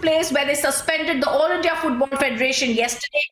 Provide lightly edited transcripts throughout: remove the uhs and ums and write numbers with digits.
place where they suspended the All India Football Federation yesterday,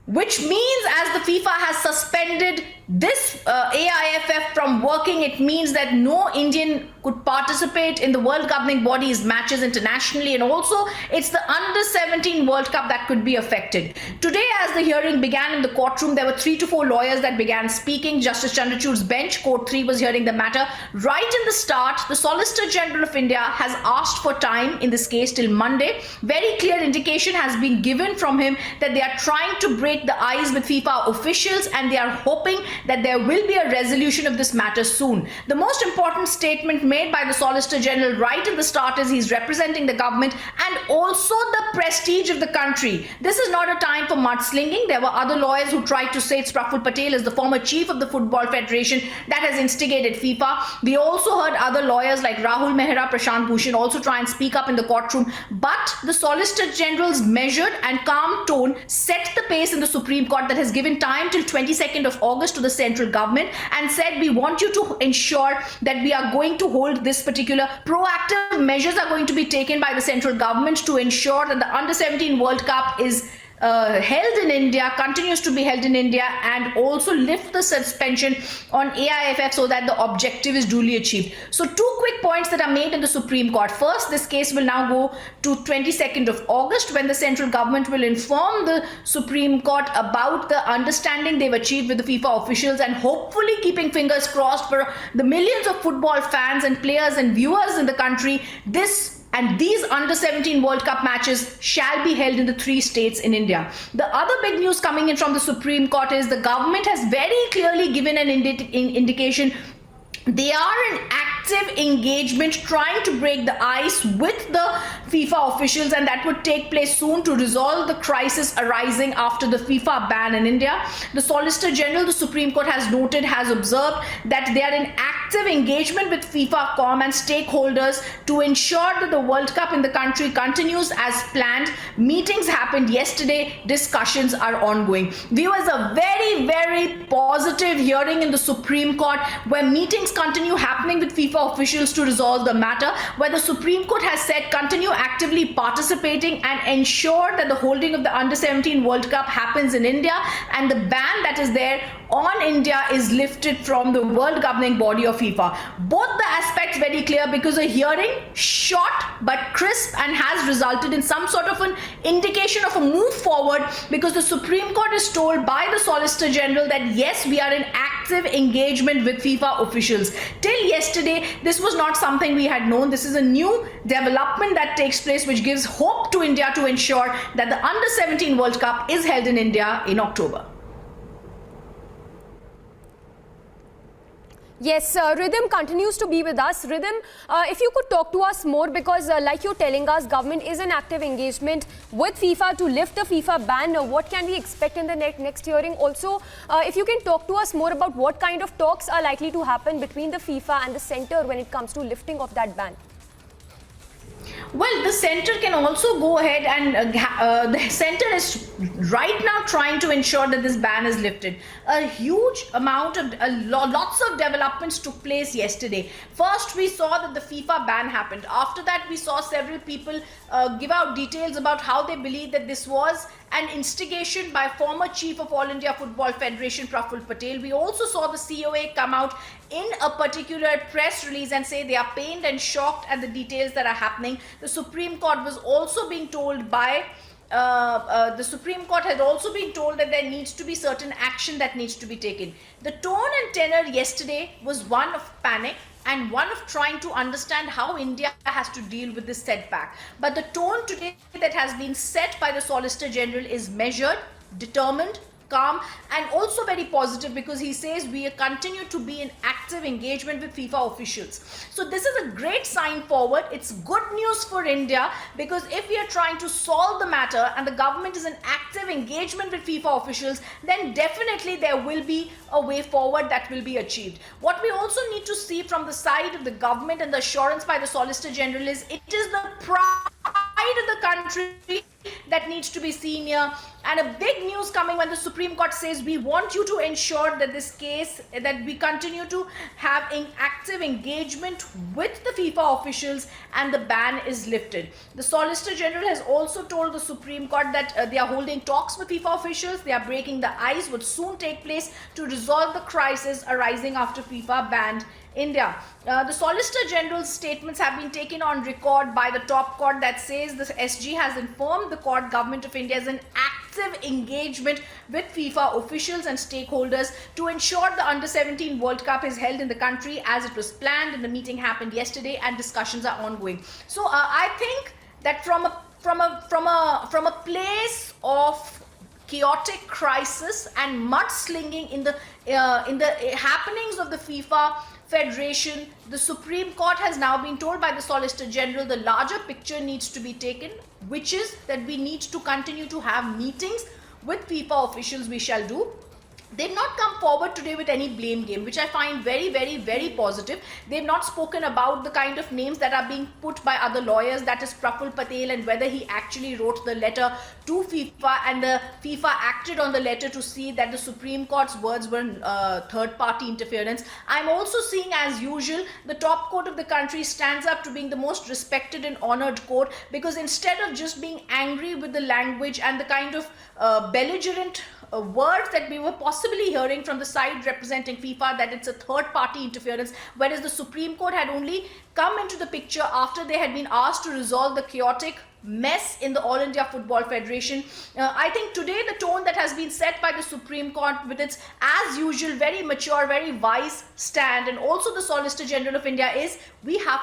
which means as the FIFA has suspended this AIFF from working, it means that no Indian could participate in the world governing body's matches internationally, and also it's the under 17 World Cup that could be affected. Today, as the hearing began in the courtroom, there were 3 to 4 lawyers that began speaking. Justice Chandrachud's bench, Court 3, was hearing the matter. Right in the start, the Solicitor General of India has asked for time in this case till Monday. Very clear indication has been given from him that they are trying to break the ice with FIFA officials, and they are hoping that there will be a resolution of this matter soon. The most important statement made by the Solicitor General right at the start is he's representing the government and also the prestige of the country. This is not a time for mudslinging. There were other lawyers who tried to say it's Praful Patel is the former chief of the Football Federation that has instigated FIFA. We also heard other lawyers like Rahul Mehra, Prashant Bhushan also try and speak up in the courtroom, but the Solicitor General's measured and calm tone set the pace in the Supreme Court that has given time till 22nd of August to the central government and said we want you to ensure that we are going to hold this particular proactive measures are going to be taken by the central government to ensure that the under 17 World Cup is held in India, continues to be held in India, and also lift the suspension on AIFF so that the objective is duly achieved. So 2 quick points that are made in the Supreme Court. First, this case will now go to 22nd of August when the central government will inform the Supreme Court about the understanding they've achieved with the FIFA officials, and hopefully keeping fingers crossed for the millions of football fans and players and viewers in the country. These under 17 World Cup matches shall be held in the 3 states in India. The other big news coming in from the Supreme Court is the government has very clearly given an indication they are in active engagement trying to break the ice with the FIFA officials, and that would take place soon to resolve the crisis arising after the FIFA ban in India. The Solicitor General, the Supreme Court has observed that they are in active engagement with FIFA Com and stakeholders to ensure that the World Cup in the country continues as planned. Meetings happened yesterday, discussions are ongoing. Viewers, a very, very positive hearing in the Supreme Court where meetings continue happening with FIFA officials to resolve the matter, where the Supreme Court has said continue actively participating and ensure that the holding of the under 17 World Cup happens in India, and the ban that is there on India is lifted from the world governing body of FIFA. Both the aspects very clear because a hearing short but crisp and has resulted in some sort of an indication of a move forward, because the Supreme Court is told by the Solicitor General that yes, we are in active engagement with FIFA officials. Till yesterday, this was not something we had known. This is a new development that takes place which gives hope to India to ensure that the under 17 World Cup is held in India in October. Yes, Rhythm continues to be with us. Rhythm, if you could talk to us more, because like you're telling us, government is in active engagement with FIFA to lift the FIFA ban. What can we expect in the next hearing? Also, if you can talk to us more about what kind of talks are likely to happen between the FIFA and the centre when it comes to lifting of that ban. Well, the centre can also go ahead and the centre is right now trying to ensure that this ban is lifted. A huge amount of lots of developments took place yesterday. First, we saw that the FIFA ban happened. After that, we saw several people give out details about how they believe that this was an instigation by former chief of All India Football Federation Praful Patel. We also saw the COA come out in a particular press release and say they are pained and shocked at the details that are happening. The Supreme Court was also being told by the Supreme Court had also been told that there needs to be certain action that needs to be taken. The tone and tenor yesterday was one of panic and one of trying to understand how India has to deal with this setback. But the tone today that has been set by the Solicitor General is measured, determined, calm, and also very positive, because he says we continue to be in active engagement with FIFA officials. So this is a great sign forward. It's good news for India, because if we are trying to solve the matter and the government is in active engagement with FIFA officials, then definitely there will be a way forward that will be achieved. What we also need to see from the side of the government and the assurance by the Solicitor General is it is the pride pride of the country that needs to be seen here. And a big news coming when the Supreme Court says we want you to ensure that this case, that we continue to have an active engagement with the FIFA officials and the ban is lifted. The Solicitor General has also told the Supreme Court that they are holding talks with FIFA officials. They are breaking the ice, would soon take place to resolve the crisis arising after FIFA banned India. The Solicitor General's statements have been taken on record by the top court that says the SG has informed the court government of India is in active engagement with FIFA officials and stakeholders to ensure the Under-17 World Cup is held in the country as it was planned, and the meeting happened yesterday and discussions are ongoing. So I think that from a place of chaotic crisis and mudslinging in the happenings of the FIFA Federation, the Supreme Court has now been told by the Solicitor General the larger picture needs to be taken, which is that we need to continue to have meetings with FIFA officials. We shall do. They've not come forward today with any blame game, which I find very, very, very positive. They've not spoken about the kind of names that are being put by other lawyers, that is Praful Patel, and whether he actually wrote the letter to FIFA and the FIFA acted on the letter to see that the Supreme Court's words were third-party interference. I'm also seeing, as usual, the top court of the country stands up to being the most respected and honored court, because instead of just being angry with the language and the kind of belligerent words that we were possibly hearing from the side representing FIFA, that it's a third-party interference, whereas the Supreme Court had only come into the picture after they had been asked to resolve the chaotic mess in the All India Football Federation. I think today the tone that has been set by the Supreme Court with its, as usual, very mature, very wise stand, and also the Solicitor General of India, is we have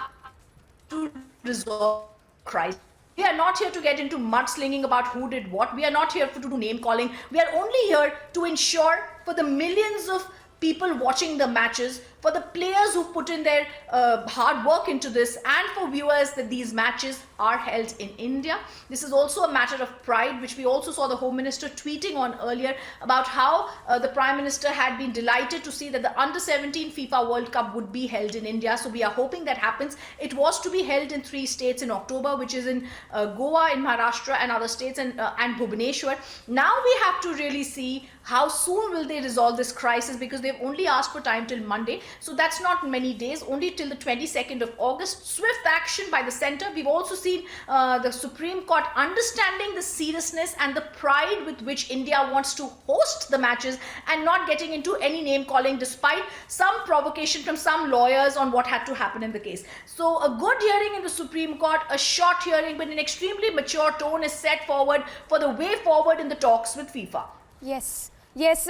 to resolve crisis. We are not here to get into mudslinging about who did what. We are not here to do name calling. We are only here to ensure for the millions of people watching the matches, for the players who put in their hard work into this, and for viewers, that these matches are held in India. This is also a matter of pride, which we also saw the Home Minister tweeting on earlier about how the Prime Minister had been delighted to see that the Under-17 FIFA World Cup would be held in India. So we are hoping that happens. It was to be held in 3 states in October, which is in Goa, in Maharashtra, and other states, and Bhubaneswar. Now we have to really see how soon will they resolve this crisis, because they've only asked for time till Monday. So that's not many days, only till the 22nd of August. Swift action by the centre. We've also seen the Supreme Court understanding the seriousness and the pride with which India wants to host the matches and not getting into any name calling, despite some provocation from some lawyers on what had to happen in the case. So a good hearing in the Supreme Court, a short hearing, but an extremely mature tone is set forward for the way forward in the talks with FIFA. Yes. Yes,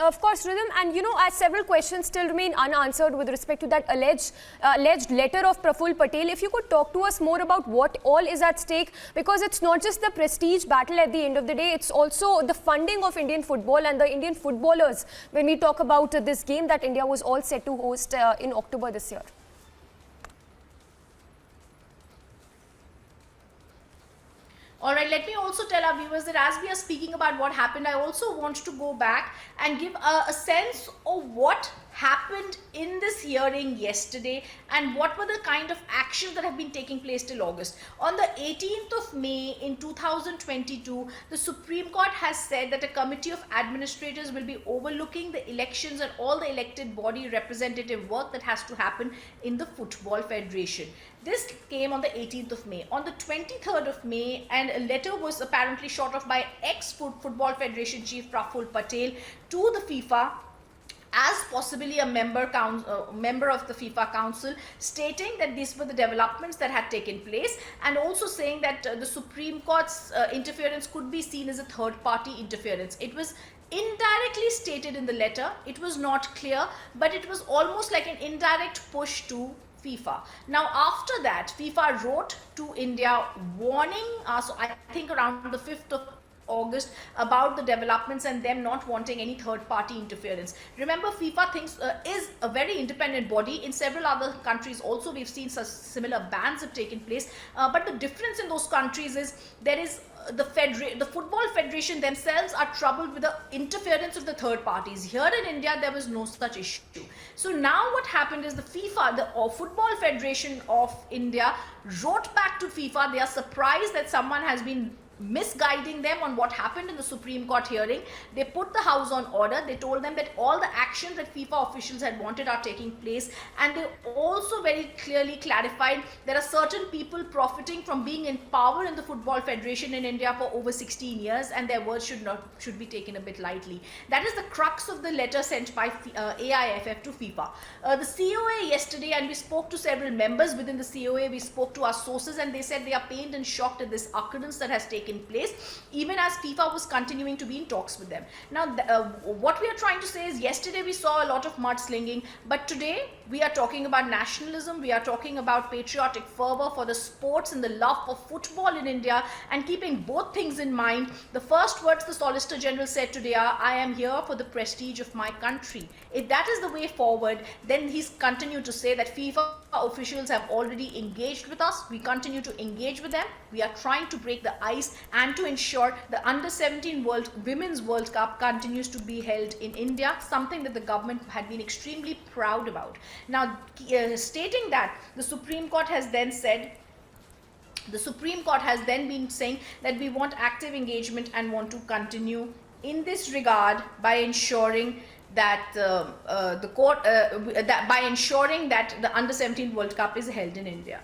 of course, Rhythm. And you know, as several questions still remain unanswered with respect to that alleged letter of Praful Patel, if you could talk to us more about what all is at stake, because it's not just the prestige battle at the end of the day, it's also the funding of Indian football and the Indian footballers when we talk about this game that India was all set to host in October this year. All right, let me also tell our viewers that as we are speaking about what happened, I also want to go back and give a sense of what happened in this hearing yesterday and what were the kind of actions that have been taking place till August. On the 18th of May in 2022, the Supreme Court has said that a committee of administrators will be overlooking the elections and all the elected body representative work that has to happen in the Football Federation. This came on the 18th of May. On the 23rd of May, and a letter was apparently shot off by ex-Football Federation chief Praful Patel to the FIFA as possibly a member of the FIFA Council, stating that these were the developments that had taken place, and also saying that the Supreme Court's interference could be seen as a third-party interference. It was indirectly stated in the letter. It was not clear, but it was almost like an indirect push to FIFA. Now, after that, FIFA wrote to India warning us, I think around the 5th of August, about the developments and them not wanting any third-party interference. Remember, FIFA is a very independent body. In several other countries also we've seen such similar bans have taken place, but the difference in those countries is there is the football federation themselves are troubled with the interference of the third parties. Here in India, there was no such issue. So now what happened is the FIFA, the Football Federation of India, wrote back to FIFA. They are surprised that someone has been misguiding them on what happened in the Supreme Court hearing. They put the house on order. They told them that all the actions that FIFA officials had wanted are taking place, and they also very clearly clarified there are certain people profiting from being in power in the Football Federation in India for over 16 years, and their words should be taken a bit lightly. That is the crux of the letter sent by AIFF to FIFA. The COA yesterday, and we spoke to several members within the COA, we spoke to our sources, and they said they are pained and shocked at this occurrence that has taken place, even as FIFA was continuing to be in talks with them. Now, what we are trying to say is, yesterday we saw a lot of mudslinging, but today we are talking about nationalism, we are talking about patriotic fervor for the sports and the love for football in India, and keeping both things in mind, the first words the Solicitor General said today are, I am here for the prestige of my country. If that is the way forward, then he's continued to say that FIFA officials have already engaged with us. We continue to engage with them. We are trying to break the ice and to ensure the Under-17 Women's World Cup continues to be held in India, something that the government had been extremely proud about. Now, stating that, the Supreme Court has then said, the Supreme Court has then been saying that we want active engagement and want to continue in this regard by ensuring that by ensuring that the Under-17 World Cup is held in India.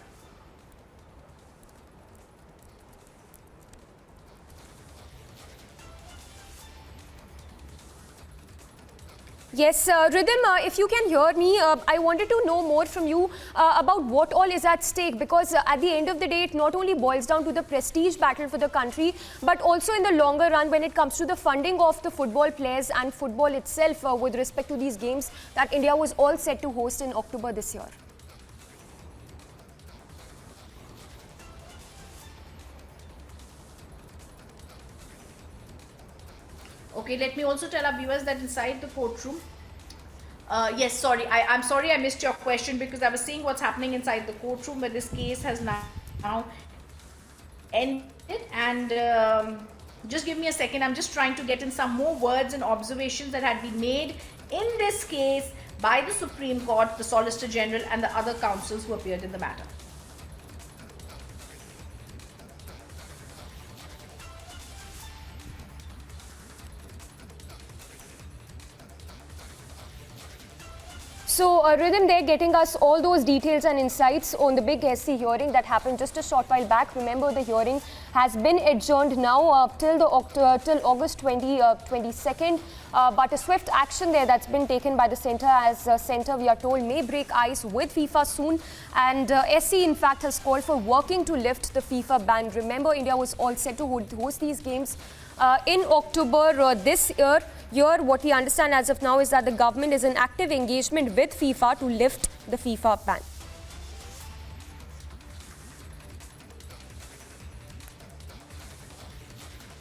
Yes, Rhythm, if you can hear me, I wanted to know more from you about what all is at stake, because at the end of the day, it not only boils down to the prestige battle for the country, but also in the longer run when it comes to the funding of the football players and football itself with respect to these games that India was all set to host in October this year. Okay, let me also tell our viewers that inside the courtroom, yes, sorry, I'm sorry I missed your question, because I was seeing what's happening inside the courtroom where this case has now ended. And just give me a second, I'm just trying to get in some more words and observations that had been made in this case by the Supreme Court, the Solicitor General, and the other counsels who appeared in the matter. So, Rhythm, they're getting us all those details and insights on the big SC hearing that happened just a short while back. Remember, the hearing has been adjourned now till August 22nd. But a swift action there that's been taken by the centre, as centre, we are told, may break ice with FIFA soon. And SC, in fact, has called for working to lift the FIFA ban. Remember, India was all set to host these games in October this year. Here, what we understand as of now is that the government is in active engagement with FIFA to lift the FIFA ban.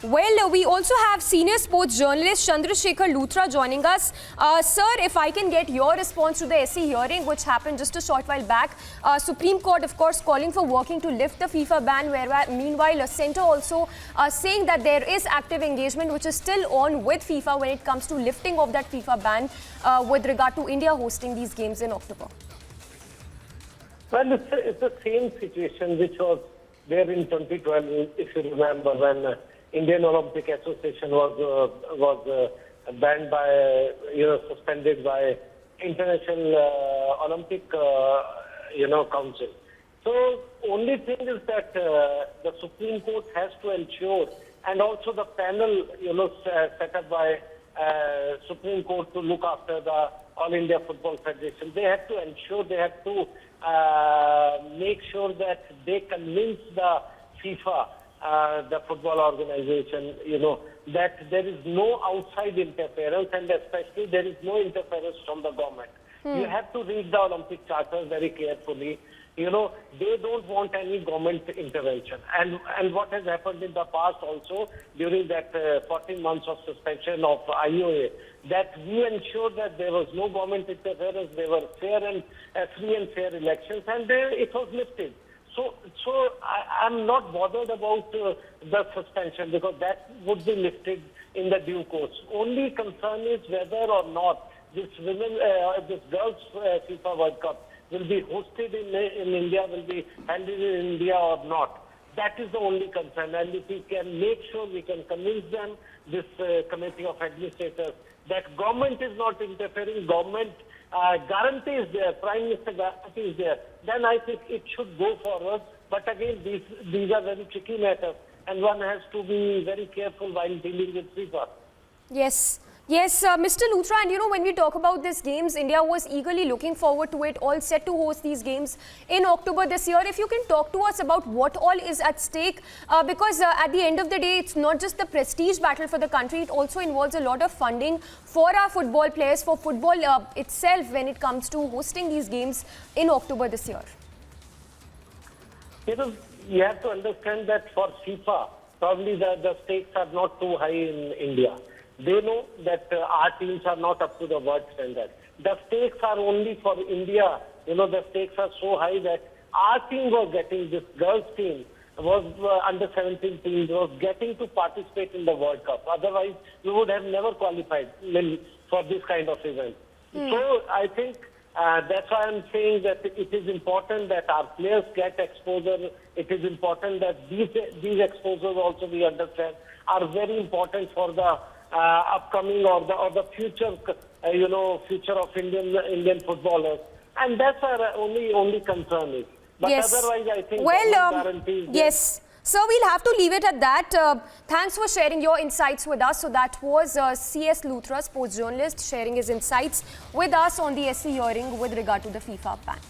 Well, we also have senior sports journalist Chandrasekhar Luthra joining us. Sir, if I can get your response to the SC hearing, which happened just a short while back. Supreme Court, of course, calling for working to lift the FIFA ban, where meanwhile, a centre also saying that there is active engagement, which is still on with FIFA when it comes to lifting of that FIFA ban with regard to India hosting these games in October. Well, it's the same situation which was there in 2012, if you remember, when Indian Olympic Association was banned by, suspended by International Olympic, Council. So only thing is that the Supreme Court has to ensure, and also the panel, set up by Supreme Court to look after the All India Football Federation, they have to ensure, they have to make sure that they convince the FIFA, the football organization, that there is no outside interference, and especially there is no interference from the government. You have to read the Olympic Charter very carefully. They don't want any government intervention. And what has happened in the past also, during that 14 months of suspension of IOA, that we ensured that there was no government interference, there were fair and free and fair elections, and it was lifted. I'm not bothered about the suspension because that would be lifted in the due course. Only concern is whether or not this girls' FIFA World Cup will be hosted in India, will be handled in India or not. That is the only concern. And if we can make sure we can convince them, this committee of administrators, that government is not interfering, government guarantee is there, Prime Minister guarantee is there, then I think it should go forward. But again, these are very tricky matters, and one has to be very careful while dealing with FIFA. Yes. Yes, Mr. Luthra, and you know, when we talk about these games, India was eagerly looking forward to it, all set to host these games in October this year. If you can talk to us about what all is at stake, because at the end of the day, it's not just the prestige battle for the country, it also involves a lot of funding for our football players, for football itself when it comes to hosting these games in October this year. You know, you have to understand that for FIFA, probably the stakes are not too high in India. They know that our teams are not up to the world standard. The stakes are only for India. You know, the stakes are so high that our team was getting, this girls' team was under 17 teams, was getting to participate in the World Cup. Otherwise, we would have never qualified for this kind of event. So I think that's why I'm saying that it is important that our players get exposure. It is important that these exposures also, we understand, are very important for the upcoming or the future, future of Indian footballers, and that's our only concern is. But yes. Otherwise, I think guarantees. Yes. So we'll have to leave it at that. Thanks for sharing your insights with us. So that was C.S. Luthra, sports journalist, sharing his insights with us on the SC hearing with regard to the FIFA ban.